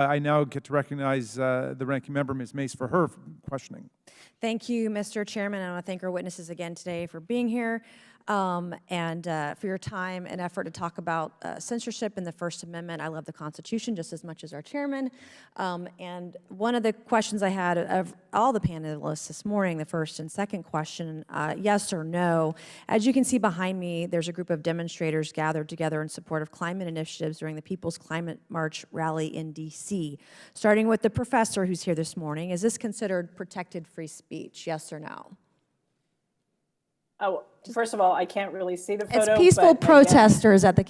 I now get to recognize the ranking member, Ms. Mace, for her questioning. Thank you, Mr. Chairman. I want to thank our witnesses again today for being here and for your time and effort to talk about censorship and the First Amendment. I love the Constitution just as much as our chairman. And one of the questions I had of all the panelists this morning, the first and second question, yes or no. As you can see behind me, there's a group of demonstrators gathered together in support of climate initiatives during the People's Climate March rally in D.C. Starting with the professor who's here this morning, is this considered protected free speech, yes or no? Oh, first of all, I can't really see the photo. It's peaceful but protesters at the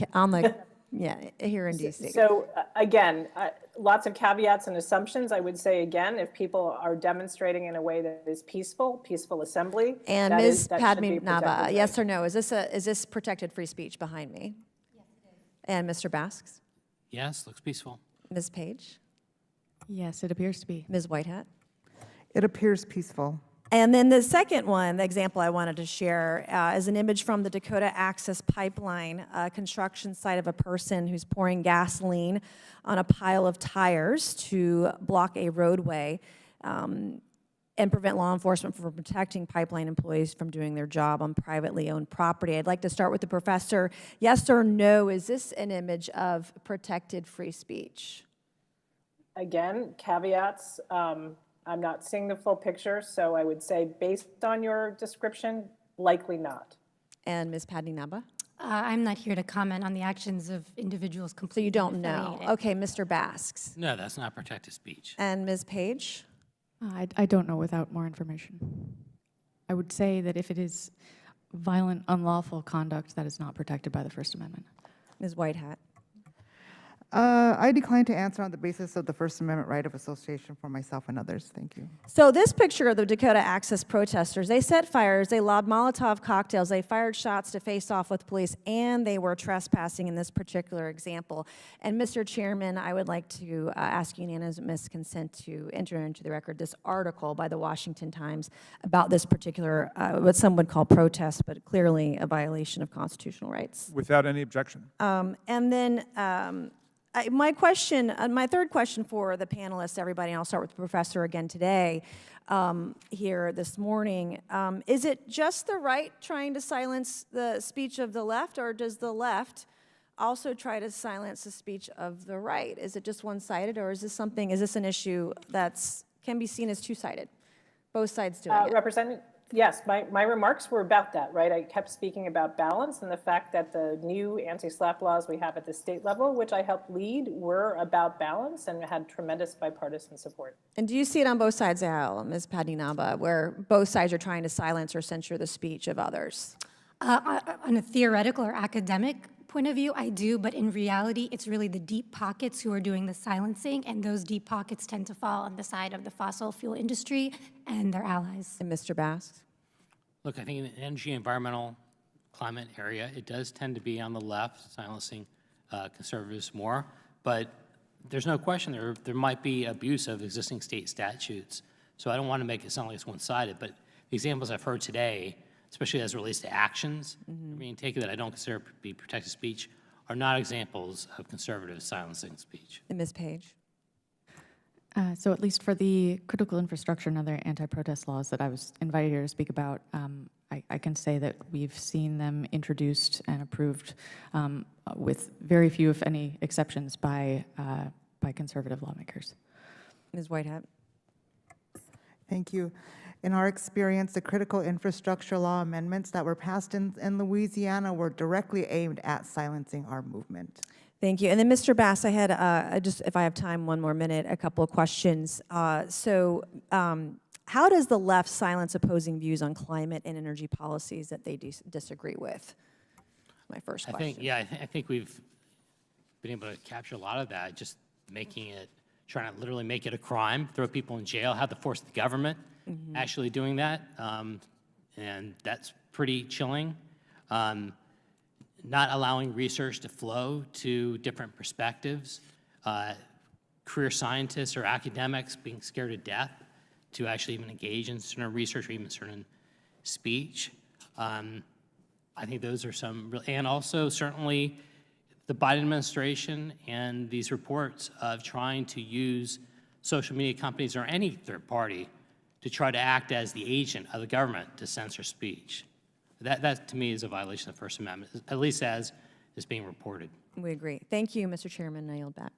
here in D.C. So again, lots of caveats and assumptions. I would say again, if people are demonstrating in a way that is peaceful assembly. And Ms. Padme Nava, yes or no? Is this protected free speech behind me? Yes, it is. And Mr. Basks? Yes, looks peaceful. Ms. Page? Yes, it appears to be. Ms. Whitehat? It appears peaceful. And then the second one, the example I wanted to share, is an image from the Dakota Access Pipeline, a construction site of a person who's pouring gasoline on a pile of tires to block a roadway and prevent law enforcement from protecting pipeline employees from doing their job on privately owned property. I'd like to start with the professor. Yes or no, is this an image of protected free speech? Again, caveats. I'm not seeing the full picture, so I would say based on your description, likely not. And Ms. Padme Naba? I'm not here to comment on the actions of individuals So completely you don't know. affiliated. Okay, Mr. Basks. No, that's not protected speech. And Ms. Page? I don't know without more information. I would say that if it is violent, unlawful conduct, that is not protected by the First Amendment. Ms. Whitehat? I decline to answer on the basis of the First Amendment right of association for myself and others. Thank you. So this picture of the Dakota Access protesters, they set fires, they lobbed Molotov cocktails, they fired shots to face off with police, and they were trespassing in this particular example. And Mr. Chairman, I would like to ask unanimous consent to enter into the record this article by the Washington Times about this particular, what some would call protest, but clearly a violation of constitutional rights. Without any objection. And then my question, my third question for the panelists, everybody, and I'll start with the professor again today, here this morning. Is it just the right trying to silence the speech of the left, or does the left also try to silence the speech of the right? Is it just one-sided, or is this an issue that can be seen as two-sided? Both sides doing it. Yes, my remarks were about that, right? I kept speaking about balance and the fact that the new anti-SLAPP laws we have at the state level, which I helped lead, were about balance and had tremendous bipartisan support. And do you see it on both sides of the aisle, Ms. Padme Naba, where both sides are trying to silence or censure the speech of others? On a theoretical or academic point of view, I do, but in reality, it's really the deep pockets who are doing the silencing, and those deep pockets tend to fall on the side of the fossil fuel industry and their allies. And Mr. Bass? Look, I think in the energy, environmental, climate area, it does tend to be on the left, silencing conservatives more. But there's no question there might be abuse of existing state statutes. So I don't want to make it sound like it's one-sided, but the examples I've heard today, especially as it relates to actions being taken that I don't consider to be protected speech, are not examples of conservative silencing speech. And Ms. Page? So at least for the critical infrastructure and other anti-protest laws that I was invited here to speak about, I can say that we've seen them introduced and approved with very few, if any, exceptions by conservative lawmakers. Ms. Whitehat? Thank you. In our experience, the critical infrastructure law amendments that were passed in Louisiana were directly aimed at silencing our movement. Thank you. And then Mr. Bass, I had just, if I have time, one more minute, a couple of questions. How does the left silence opposing views on climate and energy policies that they disagree with? My first question. I think we've been able to capture a lot of that, just trying to literally make it a crime, throw people in jail, have to force the government actually doing that, and that's pretty chilling. Not allowing research to flow to different perspectives, career scientists or academics being scared to death to actually even engage in certain research or even certain speech. I think those are some, and also certainly the Biden administration and these reports of trying to use social media companies or any third party to try to act as the agent of the government to censor speech. That to me is a violation of the First Amendment, at least as is being reported. We agree. Thank you, Mr. Chairman. I yield back.